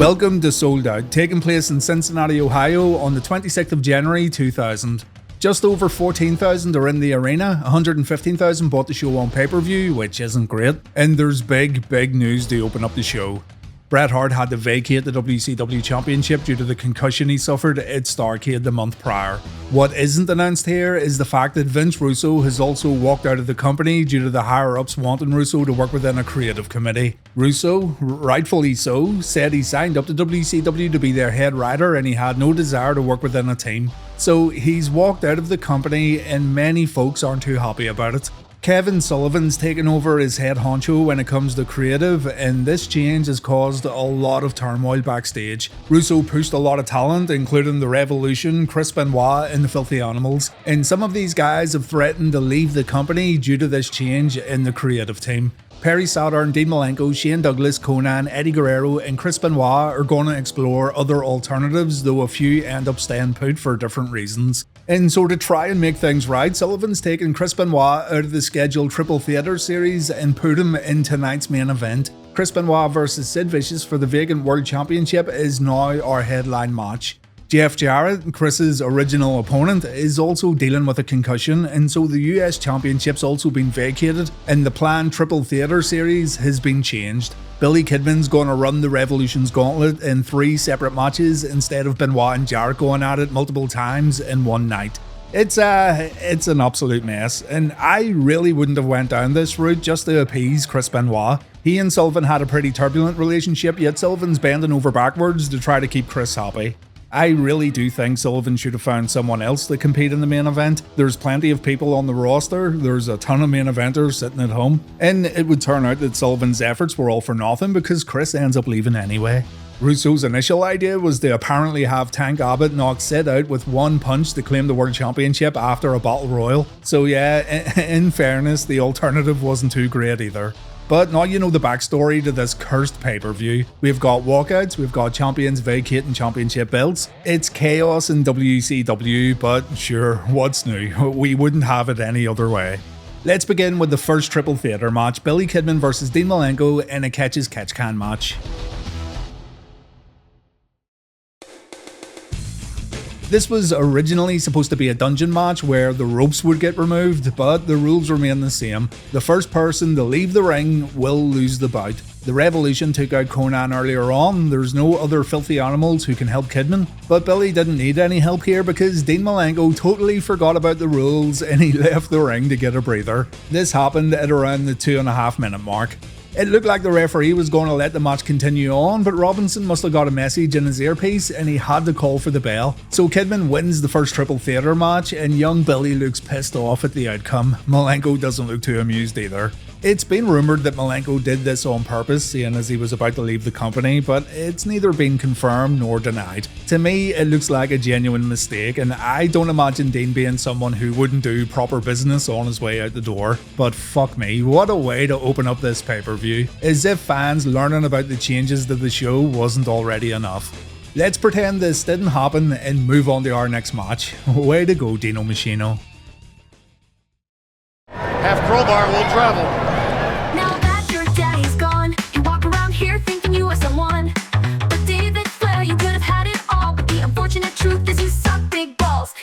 Welcome to Souled Out, taking place in Cincinnati, Ohio on the 26th of January 2000. Just over 14,000 are in the arena, 115,000 bought the show on pay-per-view, which isn't great, and there's big news to open up the show. Bret Hart had to vacate the WCW Championship due to the concussion he suffered at Starrcade the month prior. What isn't announced here is the fact that Vince Russo has also walked out of the company due to the higher-ups wanting Russo to work within a creative committee. Russo, rightfully so, said he signed up to WCW to be their head writer and he had no desire to work within a team. So he's walked out of the company and many folks aren't too happy about it. Kevin Sullivan's taken over as head honcho when it comes to creative, and this change has caused a lot of turmoil backstage. Russo pushed a lot of talent, including The Revolution, Chris Benoit, and the Filthy Animals, and some of these guys have threatened to leave the company due to this change in the creative team. Perry Saturn, Dean Malenko, Shane Douglas, Conan, Eddie Guerrero, and Chris Benoit are going to explore other alternatives, though a few end up staying put for different reasons. And so to try and make things right, Sullivan's taken Chris Benoit out of the scheduled Triple Theatre series and put him in tonight's main event. Chris Benoit versus Sid Vicious for the vacant World Championship is now our headline match. Jeff Jarrett, Chris's original opponent, is also dealing with a concussion, and so the US Championship's also been vacated and the planned Triple Theatre series has been changed. Billy Kidman's going to run the Revolution's gauntlet in 3 separate matches instead of Benoit and Jarrett going at it multiple times in one night. It's an absolute mess, and I really wouldn't have went down this route just to appease Chris Benoit. He and Sullivan had a pretty turbulent relationship, yet Sullivan's bending over backwards to try to keep Chris happy. I really do think Sullivan should have found someone else to compete in the main event. There's plenty of people on the roster, there's a ton of main eventers sitting at home, and it would turn out that Sullivan's efforts were all for nothing because Chris ends up leaving anyway. Russo's initial idea was to apparently have Tank Abbott knock Sid out with one punch to claim the World Championship after a Battle Royal. So yeah, in fairness, the alternative wasn't too great either. But now you know the backstory to this cursed pay-per-view. We've got walkouts, we've got champions vacating championship belts. It's chaos in WCW, but sure, what's new? We wouldn't have it any other way. Let's begin with the first Triple Theatre match, Billy Kidman versus Dean Malenko in a catch-as-catch-can match. This was originally supposed to be a dungeon match where the ropes would get removed, but the rules remain the same. The first person to leave the ring will lose the bout. The Revolution took out Conan earlier on, there's no other Filthy Animals who can help Kidman, but Billy didn't need any help here because Dean Malenko totally forgot about the rules and he left the ring to get a breather. This happened at around the 2.5 minute mark. It looked like the referee was going to let the match continue on, but Robinson must have got a message in his earpiece and he had to call for the bell. So Kidman wins the first Triple Theatre match and young Billy looks pissed off at the outcome. Malenko doesn't look too amused either. It's been rumoured that Malenko did this on purpose, seeing as he was about to leave the company, but it's neither been confirmed nor denied. To me, it looks like a genuine mistake, and I don't imagine Dean being someone who wouldn't do proper business on his way out the door. But fuck me, what a way to open up this pay-per-view. As if fans learning about the changes to the show wasn't already enough. Let's pretend this didn't happen and move on to our next match. Way to go, Dino Machino. Half Crowbar will travel. Now that your daddy's gone, you walk around here thinking you are someone. But David Flair, you could have had it all, but the unfortunate truth is you suck big balls.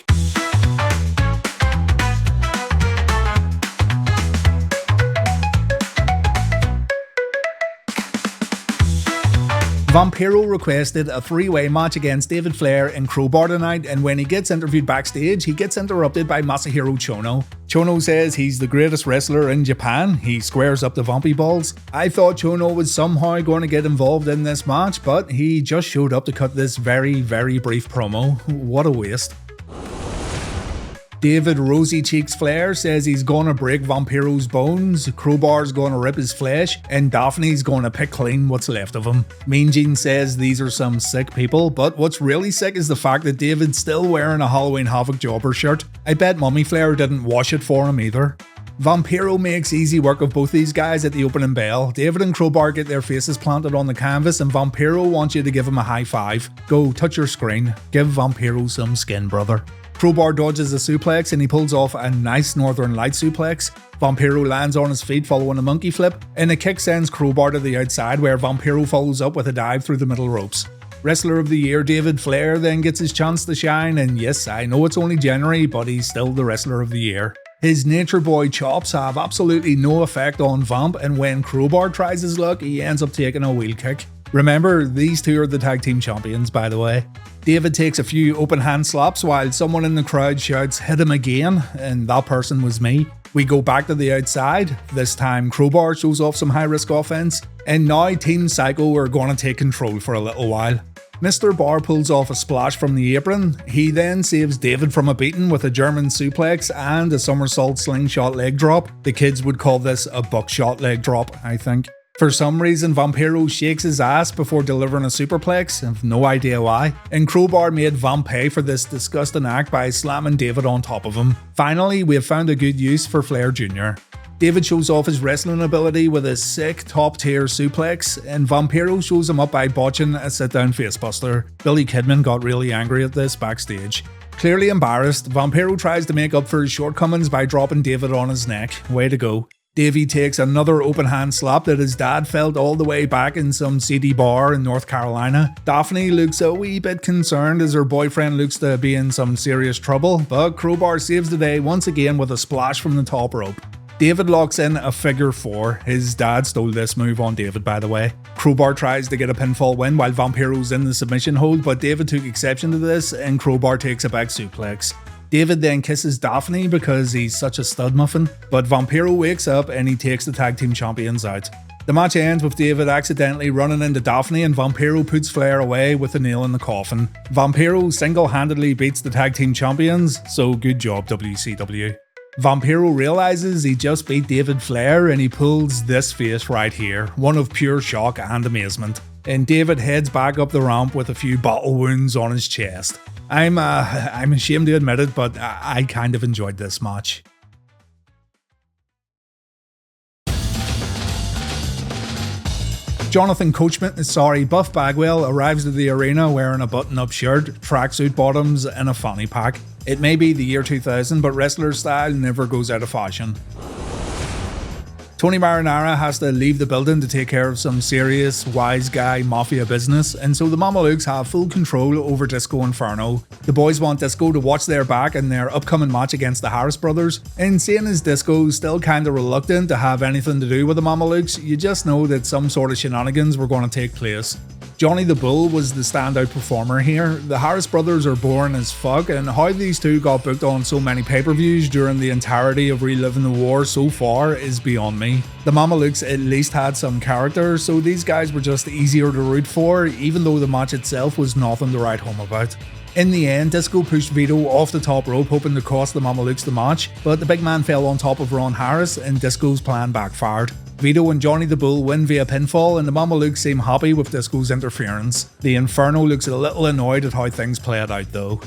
Vampiro requested a 3-way match against David Flair and Crowbar tonight, and when he gets interviewed backstage, he gets interrupted by Masahiro Chono. Chono says he's the greatest wrestler in Japan. He squares up the Vampy balls. I thought Chono was somehow going to get involved in this match, but he just showed up to cut this very brief promo. What a waste. David Rosy Cheeks Flair says he's gonna break Vampiro's bones, Crowbar's gonna rip his flesh, and Daphne's gonna pick clean what's left of him. Mean Gene says these are some sick people, but what's really sick is the fact that David's still wearing a Halloween Havoc jobber shirt. I bet Mummy Flair didn't wash it for him either. Vampiro makes easy work of both these guys at the opening bell. David and Crowbar get their faces planted on the canvas and Vampiro wants you to give him a high five. Go, touch your screen. Give Vampiro some skin, brother. Crowbar dodges a suplex and he pulls off a nice Northern Light suplex. Vampiro lands on his feet following a monkey flip, and a kick sends Crowbar to the outside where Vampiro follows up with a dive through the middle ropes. Wrestler of the Year David Flair then gets his chance to shine, and yes, I know it's only January, but he's still the Wrestler of the Year. His Nature Boy chops have absolutely no effect on Vamp, and when Crowbar tries his luck, he ends up taking a wheel kick. Remember, these two are the tag team champions, by the way. David takes a few open hand slaps while someone in the crowd shouts, "Hit him again," and that person was me. We go back to the outside. This time Crowbar shows off some high risk offense, and now Team Psycho are going to take control for a little while. Mr. Barr pulls off a splash from the apron. He then saves David from a beating with a German suplex and a somersault slingshot leg drop. The kids would call this a buckshot leg drop, I think. For some reason, Vampiro shakes his ass before delivering a superplex, I have no idea why, and Crowbar made Vamp pay for this disgusting act by slamming David on top of him. Finally, we have found a good use for Flair Jr. David shows off his wrestling ability with a sick top-tier suplex, and Vampiro shows him up by botching a sit-down facebuster. Billy Kidman got really angry at this backstage. Clearly embarrassed, Vampiro tries to make up for his shortcomings by dropping David on his neck. Way to go. Davey takes another open hand slap that his dad felt all the way back in some seedy bar in North Carolina. Daphne looks a wee bit concerned as her boyfriend looks to be in some serious trouble, but Crowbar saves the day once again with a splash from the top rope. David locks in a figure four. His dad stole this move on David, by the way. Crowbar tries to get a pinfall win while Vampiro's in the submission hold, but David took exception to this and Crowbar takes a back suplex. David then kisses Daphne because he's such a stud muffin, but Vampiro wakes up and he takes the tag team champions out. The match ends with David accidentally running into Daphne and Vampiro puts Flair away with a nail in the coffin. Vampiro single-handedly beats the tag team champions, so good job WCW. Vampiro realizes he just beat David Flair and he pulls this face right here, one of pure shock and amazement. And David heads back up the ramp with a few battle wounds on his chest. I'm ashamed to admit it, but I kind of enjoyed this match. Buff Bagwell arrives at the arena wearing a button-up shirt, tracksuit bottoms, and a fanny pack. It may be the year 2000, but wrestler style never goes out of fashion. Tony Marinara has to leave the building to take care of some serious, wise guy mafia business, and so the Mamalukes have full control over Disco Inferno. The boys want Disco to watch their back in their upcoming match against the Harris brothers, and seeing as Disco's still kinda reluctant to have anything to do with the Mamalukes, you just know that some sort of shenanigans were going to take place. Johnny the Bull was the standout performer here. The Harris brothers are boring as fuck, and how these two got booked on so many pay-per-views during the entirety of Reliving the War so far is beyond me. The Mamalukes at least had some character, so these guys were just easier to root for, even though the match itself was nothing to write home about. In the end, Disco pushed Vito off the top rope hoping to cost the Mamalukes the match, but the big man fell on top of Ron Harris and Disco's plan backfired. Vito and Johnny the Bull win via pinfall and the Mamalukes seem happy with Disco's interference. The Inferno looks a little annoyed at how things played out though.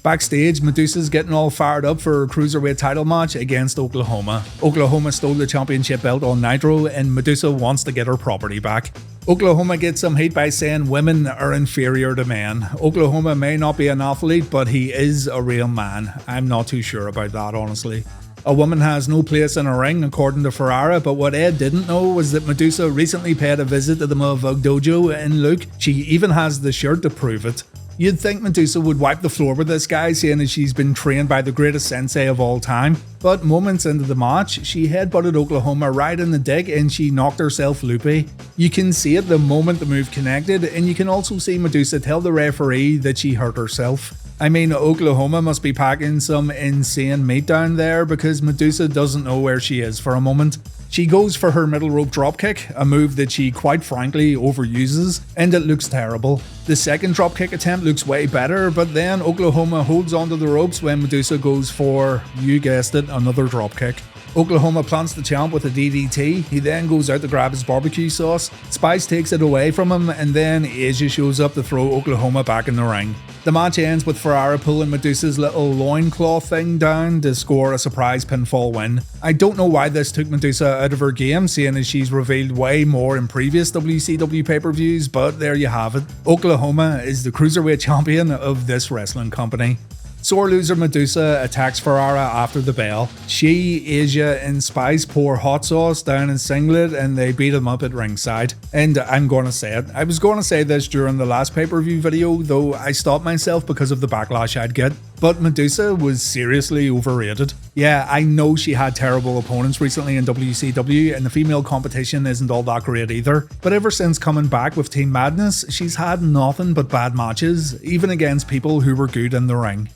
Backstage, Madusa's getting all fired up for a cruiserweight title match against Oklahoma. Oklahoma stole the championship belt on Nitro and Madusa wants to get her property back. Oklahoma gets some hate by saying women are inferior to men. Oklahoma may not be an athlete, but he is a real man. I'm not too sure about that, honestly. A woman has no place in a ring, according to Ferrara, but what Ed didn't know was that Madusa recently paid a visit to the Mavug Dojo, and look, she even has the shirt to prove it. You'd think Madusa would wipe the floor with this guy, seeing as she's been trained by the greatest sensei of all time, but moments into the match, she headbutted Oklahoma right in the dick and she knocked herself loopy. You can see it the moment the move connected, and you can also see Madusa tell the referee that she hurt herself. I mean, Oklahoma must be packing some insane meat down there because Madusa doesn't know where she is for a moment. She goes for her middle rope dropkick, a move that she quite frankly overuses, and it looks terrible. The second dropkick attempt looks way better, but then Oklahoma holds onto the ropes when Madusa goes for, you guessed it, another dropkick. Oklahoma plants the champ with a DDT. He then goes out to grab his barbecue sauce. Spice takes it away from him, and then Asia shows up to throw Oklahoma back in the ring. The match ends with Ferrara pulling Madusa's little loincloth thing down to score a surprise pinfall win. I don't know why this took Madusa out of her game, seeing as she's revealed way more in previous WCW pay-per-views, but there you have it. Oklahoma is the cruiserweight champion of this wrestling company. Sore loser Madusa attacks Ferrara after the bell. She, Asia, and Spice pour hot sauce down his singlet and they beat him up at ringside. And I'm gonna say it. I was gonna say this during the last pay-per-view video, though I stopped myself because of the backlash I'd get. But Madusa was seriously overrated. Yeah, I know she had terrible opponents recently in WCW and the female competition isn't all that great either. But ever since coming back with Team Madness, she's had nothing but bad matches, even against people who were good in the ring.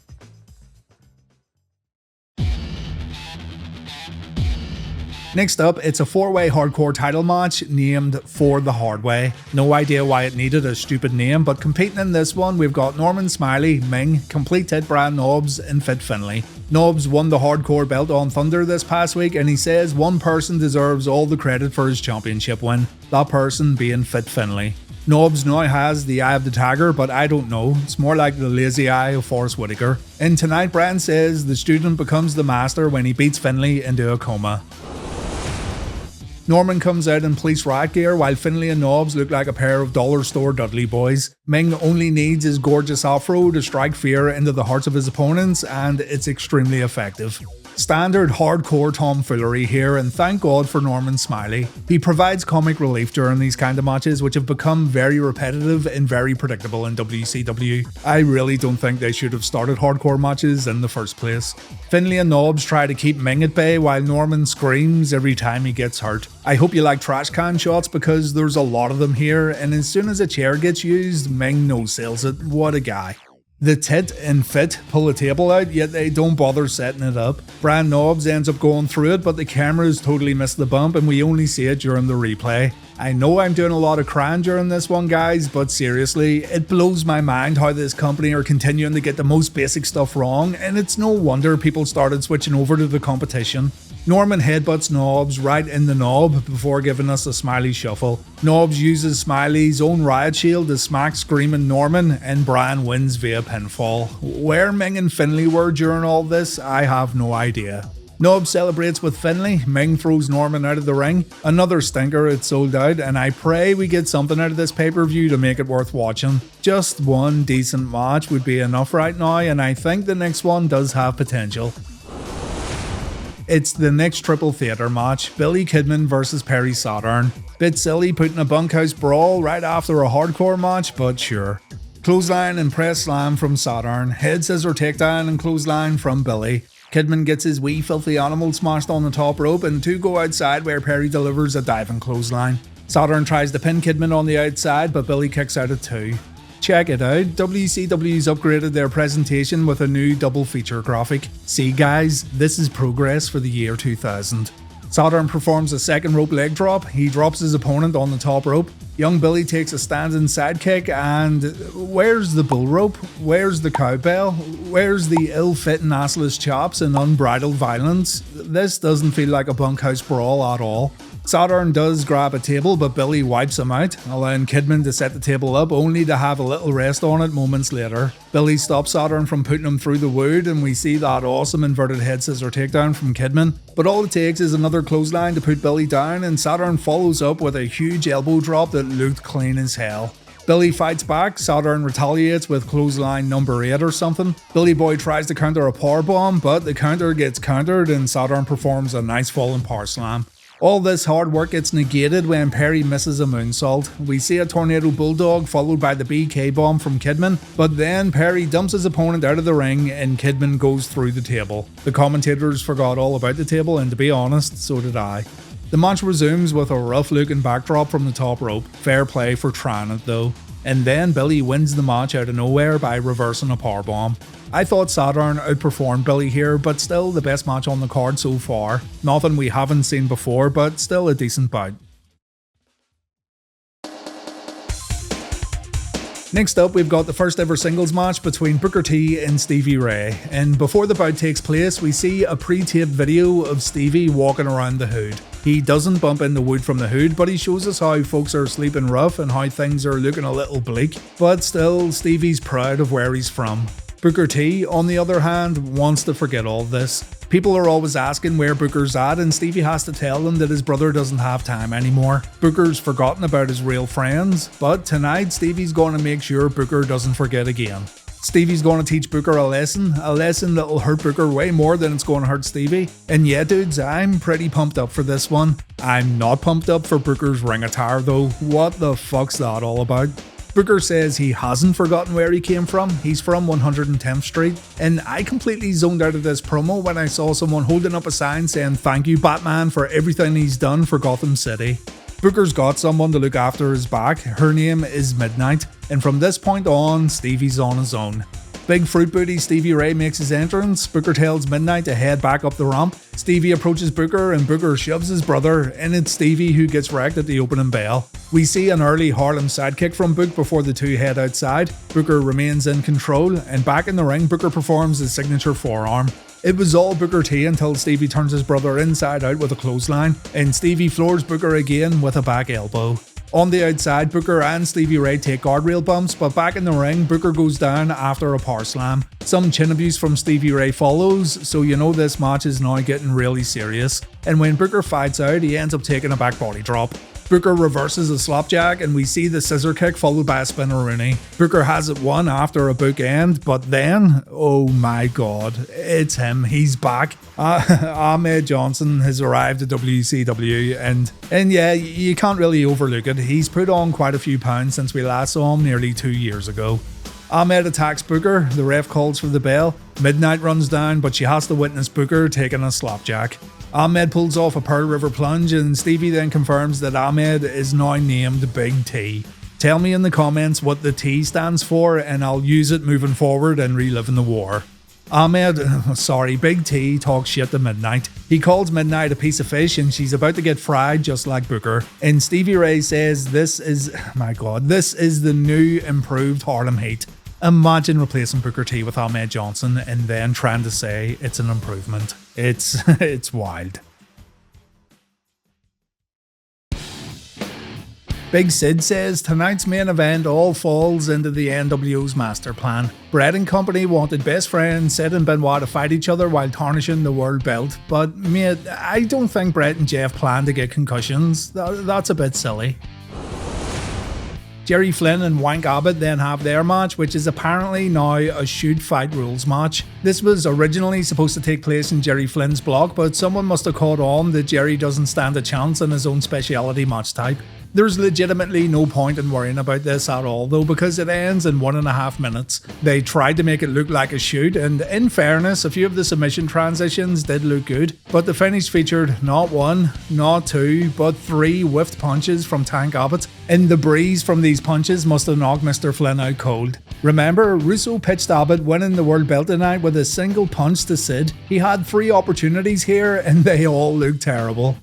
Next up, it's a 4-way hardcore title match named For the Hard Way. No idea why it needed a stupid name, but competing in this one, we've got Norman Smiley, Meng, Complete Tit Brand Knobs, and Fit Finlay. Knobs won the hardcore belt on Thunder this past week, and he says one person deserves all the credit for his championship win, that person being Fit Finlay. Knobs now has the eye of the tiger, but I don't know, it's more like the lazy eye of Forrest Whitaker. And tonight, Brand says the student becomes the master when he beats Finlay into a coma. Norman comes out in police riot gear while Finlay and Knobs look like a pair of dollar store Dudley boys. Meng only needs his gorgeous afro to strike fear into the hearts of his opponents, and it's extremely effective. Standard hardcore tomfoolery here, and thank God for Norman Smiley. He provides comic relief during these kind of matches, which have become very repetitive and very predictable in WCW. I really don't think they should have started hardcore matches in the first place. Finlay and Knobs try to keep Meng at bay while Norman screams every time he gets hurt. I hope you like trash can shots because there's a lot of them here, and as soon as a chair gets used, Meng no-sells it. What a guy. The Tit and Fit pull a table out, yet they don't bother setting it up. Brand Knobs ends up going through it, but the cameras totally missed the bump and we only see it during the replay. I know I'm doing a lot of crying during this one, guys, but seriously, it blows my mind how this company are continuing to get the most basic stuff wrong, and it's no wonder people started switching over to the competition. Norman headbutts Knobs right in the knob before giving us a Smiley shuffle. Knobs uses Smiley's own riot shield to smack screaming Norman, and Brian wins via pinfall. Where Meng and Finlay were during all this, I have no idea. Knobs celebrates with Finlay, Meng throws Norman out of the ring. Another stinker at Souled Out, and I pray we get something out of this pay-per-view to make it worth watching. Just one decent match would be enough right now, and I think the next one does have potential. It's the next triple theatre match, Billy Kidman vs Perry Saturn. Bit silly putting a bunkhouse brawl right after a hardcore match, but sure. Clothesline and press slam from Saturn, head scissor takedown and clothesline from Billy. Kidman gets his wee filthy animal smashed on the top rope and two go outside where Perry delivers a diving clothesline. Saturn tries to pin Kidman on the outside, but Billy kicks out at 2. Check it out, WCW's upgraded their presentation with a new double feature graphic. See guys, this is progress for the year 2000. Saturn performs a second rope leg drop, he drops his opponent on the top rope. Young Billy takes a standing sidekick and where's the bull rope? Where's the cowbell? Where's the ill-fitting assless chops and unbridled violence? This doesn't feel like a bunkhouse brawl at all. Saturn does grab a table, but Billy wipes him out, allowing Kidman to set the table up only to have a little rest on it moments later. Billy stops Saturn from putting him through the wood and we see that awesome inverted head scissor takedown from Kidman. But all it takes is another clothesline to put Billy down and Saturn follows up with a huge elbow drop that looked clean as hell. Billy fights back, Saturn retaliates with clothesline number 8 or something. Billy Boy tries to counter a powerbomb, but the counter gets countered and Saturn performs a nice falling power slam. All this hard work gets negated when Perry misses a moonsault. We see a tornado bulldog followed by the BK bomb from Kidman, but then Perry dumps his opponent out of the ring and Kidman goes through the table. The commentators forgot all about the table and to be honest, so did I. The match resumes with a rough looking backdrop from the top rope. Fair play for trying it though. And then Billy wins the match out of nowhere by reversing a powerbomb. I thought Saturn outperformed Billy here, but still the best match on the card so far. Nothing we haven't seen before, but still a decent bout. Next up, we've got the first ever singles match between Booker T and Stevie Ray, and before the bout takes place, we see a pre-taped video of Stevie walking around the hood. He doesn't bump into wood from the hood, but he shows us how folks are sleeping rough and how things are looking a little bleak, but still, Stevie's proud of where he's from. Booker T, on the other hand, wants to forget all this. People are always asking where Booker's at, and Stevie has to tell them that his brother doesn't have time anymore. Booker's forgotten about his real friends, but tonight Stevie's going to make sure Booker doesn't forget again. Stevie's going to teach Booker a lesson that'll hurt Booker way more than it's going to hurt Stevie. And yeah dudes, I'm pretty pumped up for this one. I'm not pumped up for Booker's ring attire though. What the fuck's that all about? Booker says he hasn't forgotten where he came from. He's from 110th Street. And I completely zoned out of this promo when I saw someone holding up a sign saying thank you Batman for everything he's done for Gotham City. Booker's got someone to look after his back. Her name is Midnight. And from this point on, Stevie's on his own. Big fruit booty Stevie Ray makes his entrance. Booker tells Midnight to head back up the ramp. Stevie approaches Booker and Booker shoves his brother, and it's Stevie who gets wrecked at the opening bell. We see an early Harlem sidekick from Book before the two head outside. Booker remains in control, and back in the ring, Booker performs his signature forearm. It was all Booker T until Stevie turns his brother inside out with a clothesline, and Stevie floors Booker again with a back elbow. On the outside, Booker and Stevie Ray take guardrail bumps, but back in the ring, Booker goes down after a power slam. Some chin abuse from Stevie Ray follows, so you know this match is now getting really serious. And when Booker fights out, he ends up taking a back body drop. Booker reverses a slapjack and we see the scissor kick followed by a spinneroonie. Booker has it won after a bookend, but then, oh my god, it's him, he's back. Ahmed Johnson has arrived at WCW and yeah, you can't really overlook it. He's put on quite a few pounds since we last saw him nearly 2 years ago. Ahmed attacks Booker, the ref calls for the bell. Midnight runs down, but she has to witness Booker taking a slapjack. Ahmed pulls off a Pearl River plunge and Stevie then confirms that Ahmed is now named Big T. Tell me in the comments what the T stands for and I'll use it moving forward and reliving the war. Big T talks shit to Midnight. He calls Midnight a piece of fish and she's about to get fried just like Booker. And Stevie Ray says this is the new improved Harlem Heat. Imagine replacing Booker T with Ahmed Johnson and then trying to say it's an improvement. It's wild. Big Sid says tonight's main event all falls into the NWO's master plan. Bret and company wanted best friends Sid and Benoit to fight each other while tarnishing the world belt, but mate, I don't think Bret and Jeff planned to get concussions. That's a bit silly. Jerry Flynn and Wank Abbott then have their match, which is apparently now a shoot fight rules match. This was originally supposed to take place in Jerry Flynn's block, but someone must have caught on that Jerry doesn't stand a chance in his own speciality match type. There's legitimately no point in worrying about this at all though, because it ends in 1.5 minutes. They tried to make it look like a shoot, and in fairness, a few of the submission transitions did look good, but the finish featured not 1, not 2, but 3 whiffed punches from Tank Abbott, and the breeze from these punches must have knocked Mr. Flynn out cold. Remember, Russo pitched Abbott winning the world belt tonight with a single punch to Sid. He had 3 opportunities here, and they all looked terrible.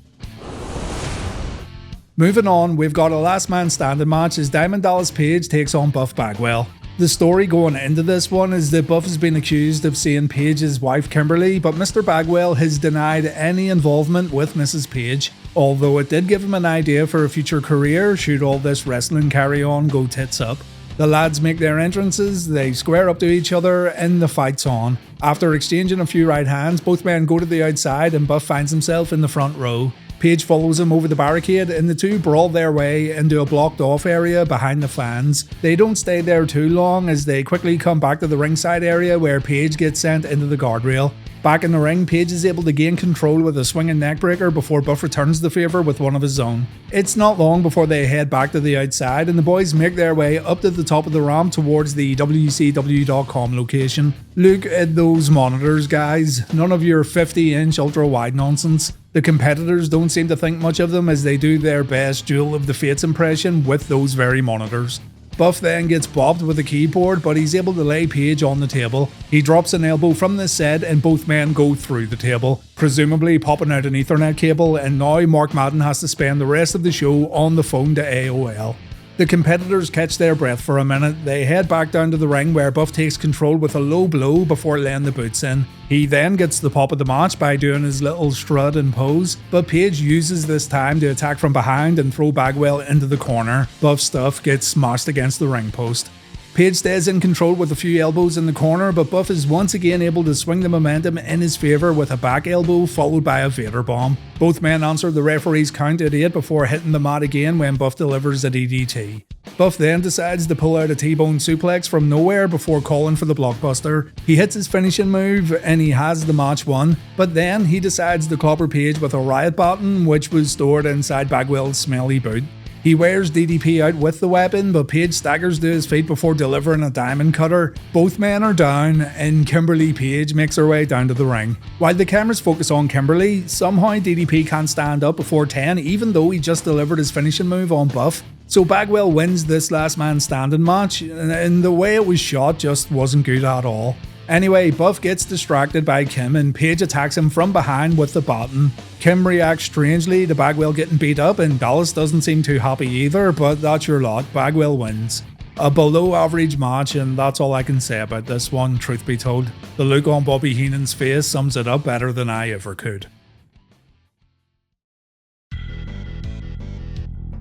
Moving on, we've got a last man standing match as Diamond Dallas Page takes on Buff Bagwell. The story going into this one is that Buff has been accused of seeing Page's wife Kimberly, but Mr. Bagwell has denied any involvement with Mrs. Page, although it did give him an idea for a future career should all this wrestling carry on go tits up. The lads make their entrances, they square up to each other, and the fight's on. After exchanging a few right hands, both men go to the outside and Buff finds himself in the front row. Page follows him over the barricade and the two brawl their way into a blocked off area behind the fans. They don't stay there too long as they quickly come back to the ringside area where Page gets sent into the guardrail. Back in the ring, Page is able to gain control with a swinging neckbreaker before Buff returns the favour with one of his own. It's not long before they head back to the outside and the boys make their way up to the top of the ramp towards the WCW.com location. Look at those monitors, guys. None of your 50-inch ultra-wide nonsense. The competitors don't seem to think much of them as they do their best Duel of the Fates impression with those very monitors. Buff then gets bopped with a keyboard, but he's able to lay Page on the table. He drops an elbow from the set and both men go through the table, presumably popping out an Ethernet cable, and now Mark Madden has to spend the rest of the show on the phone to AOL. The competitors catch their breath for a minute. They head back down to the ring where Buff takes control with a low blow before laying the boots in. He then gets the pop of the match by doing his little strut and pose, but Page uses this time to attack from behind and throw Bagwell into the corner. Buff's stuff gets smashed against the ring post. Page stays in control with a few elbows in the corner, but Buff is once again able to swing the momentum in his favour with a back elbow followed by a Vader bomb. Both men answer the referee's count at 8 before hitting the mat again when Buff delivers a DDT. Buff then decides to pull out a T-bone suplex from nowhere before calling for the blockbuster. He hits his finishing move and he has the match won, but then he decides to clobber Page with a riot button which was stored inside Bagwell's smelly boot. He wears DDP out with the weapon, but Page staggers to his feet before delivering a diamond cutter. Both men are down, and Kimberly Page makes her way down to the ring. While the cameras focus on Kimberly, somehow DDP can't stand up before 10 even though he just delivered his finishing move on Buff. So Bagwell wins this last man standing match, and the way it was shot just wasn't good at all. Anyway, Buff gets distracted by Kim and Page attacks him from behind with the baton. Kim reacts strangely to Bagwell getting beat up and Dallas doesn't seem too happy either, but that's your lot, Bagwell wins. A below average match, and that's all I can say about this one, truth be told. The look on Bobby Heenan's face sums it up better than I ever could.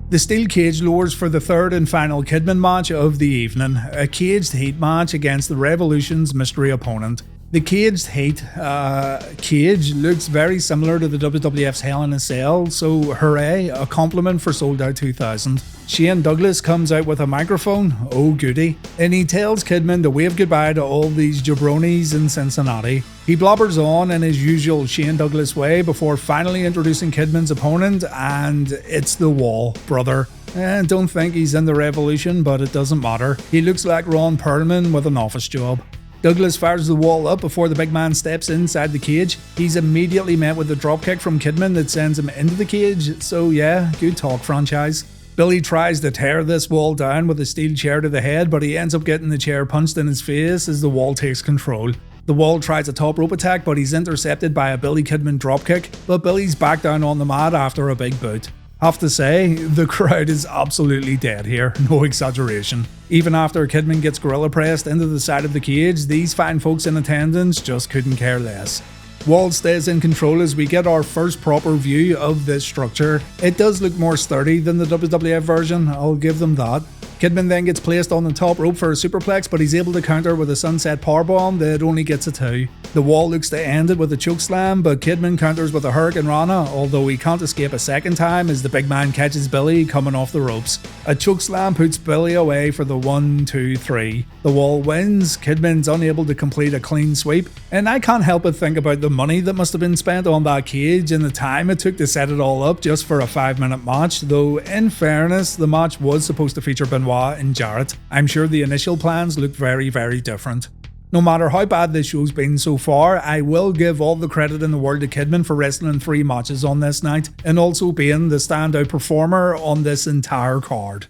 The steel cage lowers for the third and final Kidman match of the evening, a caged heat match against the Revolution's mystery opponent. The caged heat cage looks very similar to the WWF's Hell in a Cell, so hooray, a compliment for Souled Out 2000. Shane Douglas comes out with a microphone, oh goody, and he tells Kidman to wave goodbye to all these jabronis in Cincinnati. He blobbers on in his usual Shane Douglas way before finally introducing Kidman's opponent, and it's the Wall, brother. Don't think he's in the Revolution, but it doesn't matter. He looks like Ron Perlman with an office job. Douglas fires the Wall up before the big man steps inside the cage. He's immediately met with a dropkick from Kidman that sends him into the cage, so yeah, good talk franchise. Billy tries to tear this Wall down with a steel chair to the head, but he ends up getting the chair punched in his face as the Wall takes control. The Wall tries a top rope attack, but he's intercepted by a Billy Kidman dropkick, but Billy's back down on the mat after a big boot. Have to say, the crowd is absolutely dead here, no exaggeration. Even after Kidman gets gorilla pressed into the side of the cage, these fine folks in attendance just couldn't care less. Wall stays in control as we get our first proper view of this structure. It does look more sturdy than the WWF version, I'll give them that. Kidman then gets placed on the top rope for a superplex, but he's able to counter with a sunset powerbomb that only gets a 2. The Wall looks to end it with a chokeslam, but Kidman counters with a Hurricane Rana, although he can't escape a second time as the big man catches Billy coming off the ropes. A chokeslam puts Billy away for the 1, 2, 3. The Wall wins, Kidman's unable to complete a clean sweep, and I can't help but think about the money that must have been spent on that cage and the time it took to set it all up just for a 5-minute match, though in fairness, the match was supposed to feature Benoit and Jarrett. I'm sure the initial plans looked very, very different. No matter how bad this show's been so far, I will give all the credit in the world to Kidman for wrestling 3 matches on this night, and also being the standout performer on this entire card.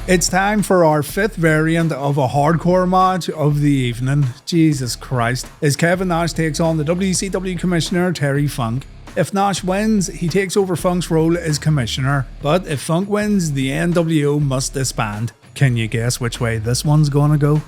It's time for our 5th variant of a hardcore match of the evening. Jesus Christ. As Kevin Nash takes on the WCW Commissioner Terry Funk. If Nash wins, he takes over Funk's role as Commissioner, but if Funk wins, the NWO must disband. Can you guess which way this one's gonna go?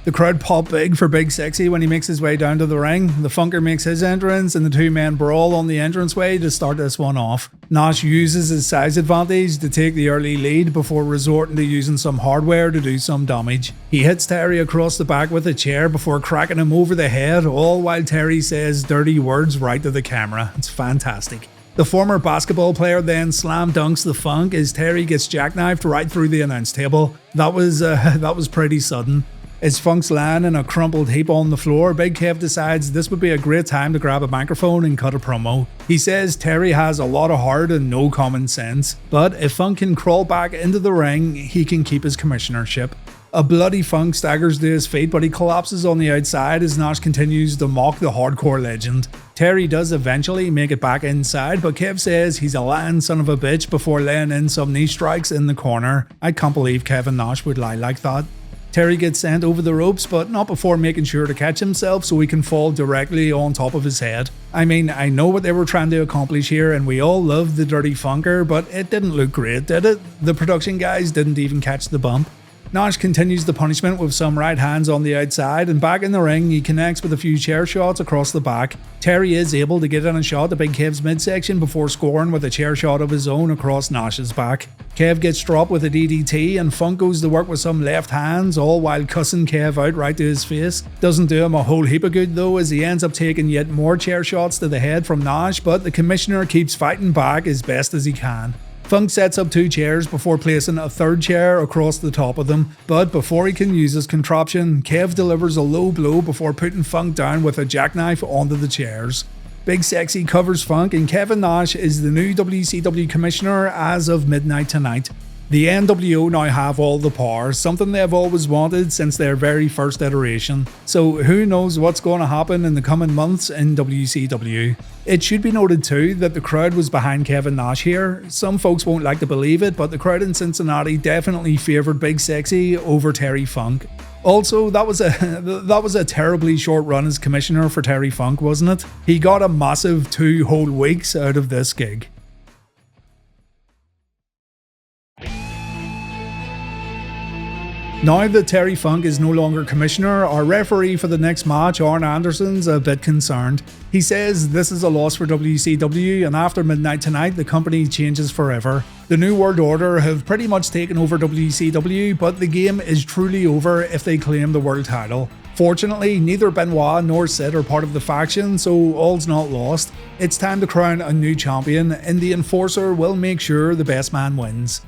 The crowd pop big for Big Sexy when he makes his way down to the ring. The Funker makes his entrance and the 2 men brawl on the entranceway to start this one off. Nash uses his size advantage to take the early lead before resorting to using some hardware to do some damage. He hits Terry across the back with a chair before cracking him over the head, all while Terry says dirty words right to the camera. It's fantastic. The former basketball player then slam dunks the Funk as Terry gets jackknifed right through the announce table. That was pretty sudden. As Funk's lying in a crumpled heap on the floor, Big Kev decides this would be a great time to grab a microphone and cut a promo. He says Terry has a lot of heart and no common sense, but if Funk can crawl back into the ring, he can keep his commissionership. A bloody Funk staggers to his feet, but he collapses on the outside as Nash continues to mock the hardcore legend. Terry does eventually make it back inside, but Kev says he's a lying son of a bitch before laying in some knee strikes in the corner. I can't believe Kevin Nash would lie like that. Terry gets sent over the ropes, but not before making sure to catch himself so he can fall directly on top of his head. I mean, I know what they were trying to accomplish here, and we all love the Dirty Funker, but it didn't look great, did it? The production guys didn't even catch the bump. Nash continues the punishment with some right hands on the outside, and back in the ring he connects with a few chair shots across the back. Terry is able to get in a shot to Big Kev's midsection before scoring with a chair shot of his own across Nash's back. Kev gets dropped with a DDT, and Funk goes to work with some left hands, all while cussing Kev out right to his face. Doesn't do him a whole heap of good though, as he ends up taking yet more chair shots to the head from Nash, but the commissioner keeps fighting back as best as he can. Funk sets up 2 chairs before placing a 3rd chair across the top of them, but before he can use his contraption, Kev delivers a low blow before putting Funk down with a jackknife onto the chairs. Big Sexy covers Funk, and Kevin Nash is the new WCW commissioner as of midnight tonight. The NWO now have all the power, something they've always wanted since their very first iteration. So who knows what's going to happen in the coming months in WCW. It should be noted too that the crowd was behind Kevin Nash here. Some folks won't like to believe it, but the crowd in Cincinnati definitely favoured Big Sexy over Terry Funk. Also, that was a terribly short run as commissioner for Terry Funk, wasn't it? He got a massive 2 whole weeks out of this gig. Now that Terry Funk is no longer commissioner, our referee for the next match, Arn Anderson's a bit concerned. He says this is a loss for WCW, and after midnight tonight the company changes forever. The New World Order have pretty much taken over WCW, but the game is truly over if they claim the world title. Fortunately, neither Benoit nor Sid are part of the faction, so all's not lost. It's time to crown a new champion, and the Enforcer will make sure the best man wins.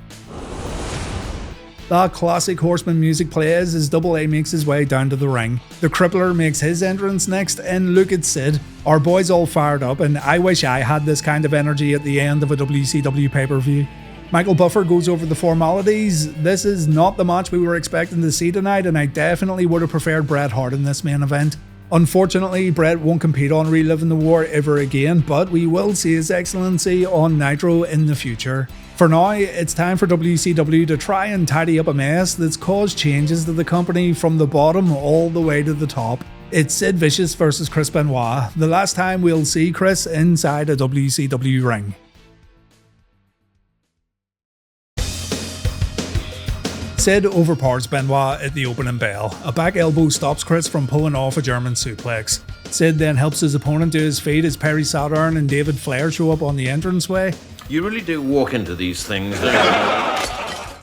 That classic Horseman music plays as Double A makes his way down to the ring. The Crippler makes his entrance next, and look at Sid. Our boy's all fired up, and I wish I had this kind of energy at the end of a WCW pay-per-view. Michael Buffer goes over the formalities. This is not the match we were expecting to see tonight, and I definitely would have preferred Bret Hart in this main event. Unfortunately, Bret won't compete on Reliving the War ever again, but we will see his excellency on Nitro in the future. For now, it's time for WCW to try and tidy up a mess that's caused changes to the company from the bottom all the way to the top. It's Sid Vicious versus Chris Benoit, the last time we'll see Chris inside a WCW ring. Sid overpowers Benoit at the opening bell. A back elbow stops Chris from pulling off a German suplex. Sid then helps his opponent to his feet as Perry Saturn and David Flair show up on the entranceway. You really do walk into these things.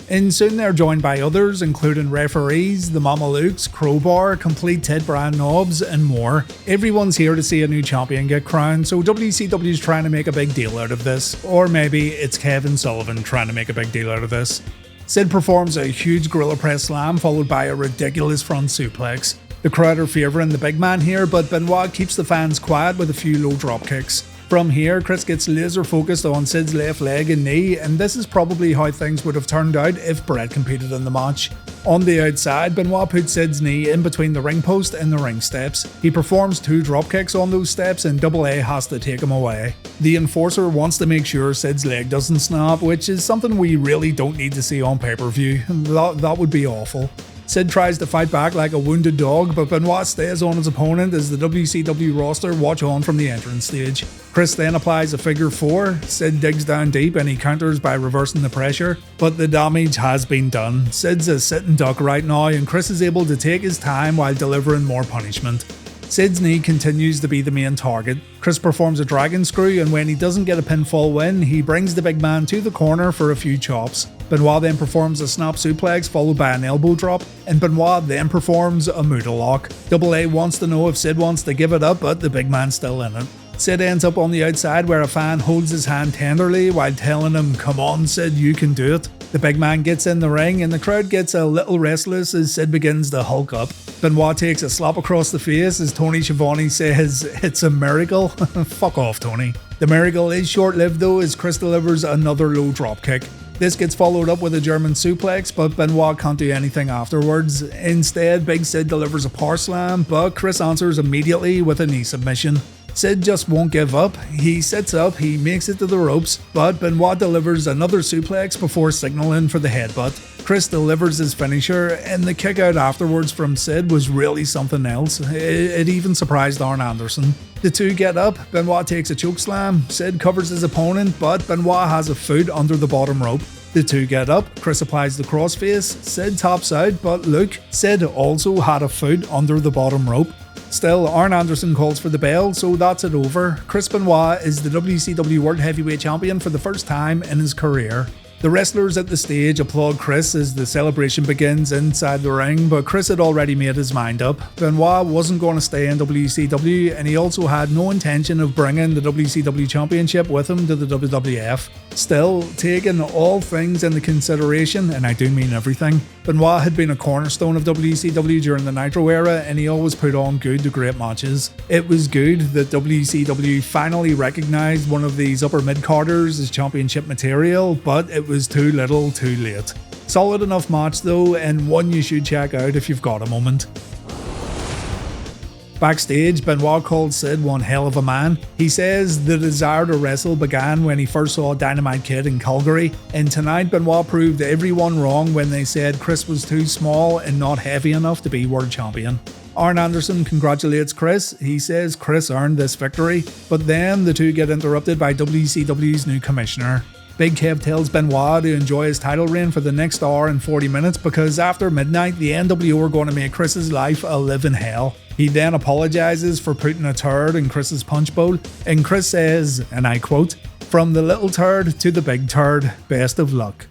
And soon they're joined by others, including referees, the Mamalukes, Crowbar, complete Ted Brand knobs, and more. Everyone's here to see a new champion get crowned, so WCW's trying to make a big deal out of this. Or maybe it's Kevin Sullivan trying to make a big deal out of this. Sid performs a huge gorilla press slam followed by a ridiculous front suplex. The crowd are favouring the big man here, but Benoit keeps the fans quiet with a few low drop kicks. From here, Chris gets laser focused on Sid's left leg and knee, and this is probably how things would have turned out if Bret competed in the match. On the outside, Benoit puts Sid's knee in between the ring post and the ring steps. He performs 2 drop kicks on those steps, and Double A has to take him away. The Enforcer wants to make sure Sid's leg doesn't snap, which is something we really don't need to see on pay-per-view. That would be awful. Sid tries to fight back like a wounded dog, but Benoit stays on his opponent as the WCW roster watch on from the entrance stage. Chris then applies a figure 4, Sid digs down deep and he counters by reversing the pressure, but the damage has been done. Sid's a sitting duck right now, and Chris is able to take his time while delivering more punishment. Sid's knee continues to be the main target. Chris performs a dragon screw, and when he doesn't get a pinfall win, he brings the big man to the corner for a few chops. Benoit then performs a snap suplex followed by an elbow drop, and Benoit then performs a Muda lock. Double A wants to know if Sid wants to give it up, but the big man's still in it. Sid ends up on the outside where a fan holds his hand tenderly while telling him, "Come on Sid, you can do it." The big man gets in the ring and the crowd gets a little restless as Sid begins to hulk up. Benoit takes a slap across the face as Tony Schiavone says, "It's a miracle." Fuck off, Tony. The miracle is short-lived though, as Chris delivers another low dropkick. This gets followed up with a German suplex, but Benoit can't do anything afterwards. Instead, Big Sid delivers a power slam, but Chris answers immediately with a knee submission. Sid just won't give up. He sits up, he makes it to the ropes, but Benoit delivers another suplex before signaling for the headbutt. Chris delivers his finisher, and the kick out afterwards from Sid was really something else. It even surprised Arn Anderson. The two get up, Benoit takes a chokeslam, Sid covers his opponent, but Benoit has a foot under the bottom rope. The two get up, Chris applies the crossface, Sid tops out, but look, Sid also had a foot under the bottom rope. Still, Arn Anderson calls for the bell, so that's it over. Chris Benoit is the WCW World Heavyweight Champion for the first time in his career. The wrestlers at the stage applaud Chris as the celebration begins inside the ring, but Chris had already made his mind up. Benoit wasn't going to stay in WCW, and he also had no intention of bringing the WCW Championship with him to the WWF. Still, taking all things into consideration, and I do mean everything, Benoit had been a cornerstone of WCW during the Nitro era, and he always put on good to great matches. It was good that WCW finally recognised one of these upper mid-carders as championship material, but it was too little too late. Solid enough match though, and one you should check out if you've got a moment. Backstage, Benoit called Sid one hell of a man. He says the desire to wrestle began when he first saw Dynamite Kid in Calgary, and tonight Benoit proved everyone wrong when they said Chris was too small and not heavy enough to be world champion. Arn Anderson congratulates Chris. He says Chris earned this victory, but then the two get interrupted by WCW's new commissioner. Big Kev tells Benoit to enjoy his title reign for the next hour and 40 minutes because after midnight, the NWO are going to make Chris's life a living hell. He then apologises for putting a turd in Chris's punch bowl, and Chris says, and I quote, "From the little turd to the big turd, best of luck."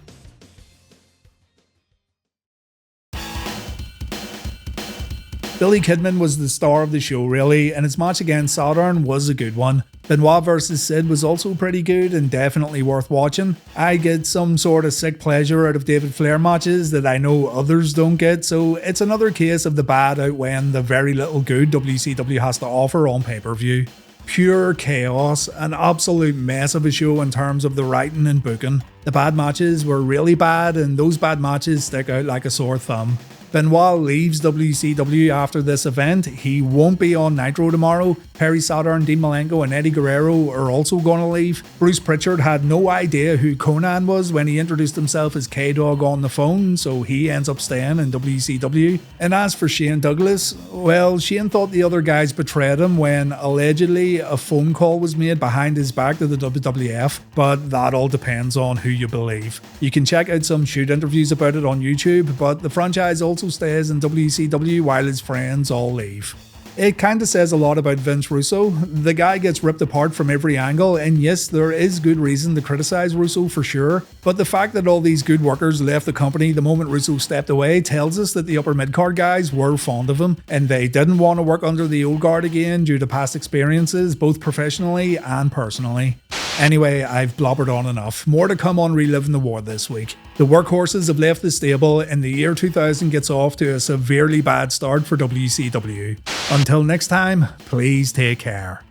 Billy Kidman was the star of the show really, and his match against Saturn was a good one. Benoit vs Sid was also pretty good and definitely worth watching. I get some sort of sick pleasure out of David Flair matches that I know others don't get, so it's another case of the bad outweighing the very little good WCW has to offer on pay-per-view. Pure chaos, an absolute mess of a show in terms of the writing and booking. The bad matches were really bad, and those bad matches stick out like a sore thumb. Benoit leaves WCW after this event. He won't be on Nitro tomorrow. Perry Saturn, Dean Malenko and Eddie Guerrero are also going to leave. Bruce Pritchard had no idea who Conan was when he introduced himself as K-Dog on the phone, so he ends up staying in WCW. And as for Shane Douglas, well, Shane thought the other guys betrayed him when allegedly a phone call was made behind his back to the WWF, but that all depends on who you believe. You can check out some shoot interviews about it on YouTube, but the franchise also stays in WCW while his friends all leave. It kinda says a lot about Vince Russo. The guy gets ripped apart from every angle, and yes, there is good reason to criticize Russo for sure, but the fact that all these good workers left the company the moment Russo stepped away tells us that the upper mid-card guys were fond of him, and they didn't want to work under the old guard again due to past experiences, both professionally and personally. Anyway, I've blobbered on enough. More to come on Reliving the War this week. The workhorses have left the stable and the year 2000 gets off to a severely bad start for WCW. Until next time, please take care.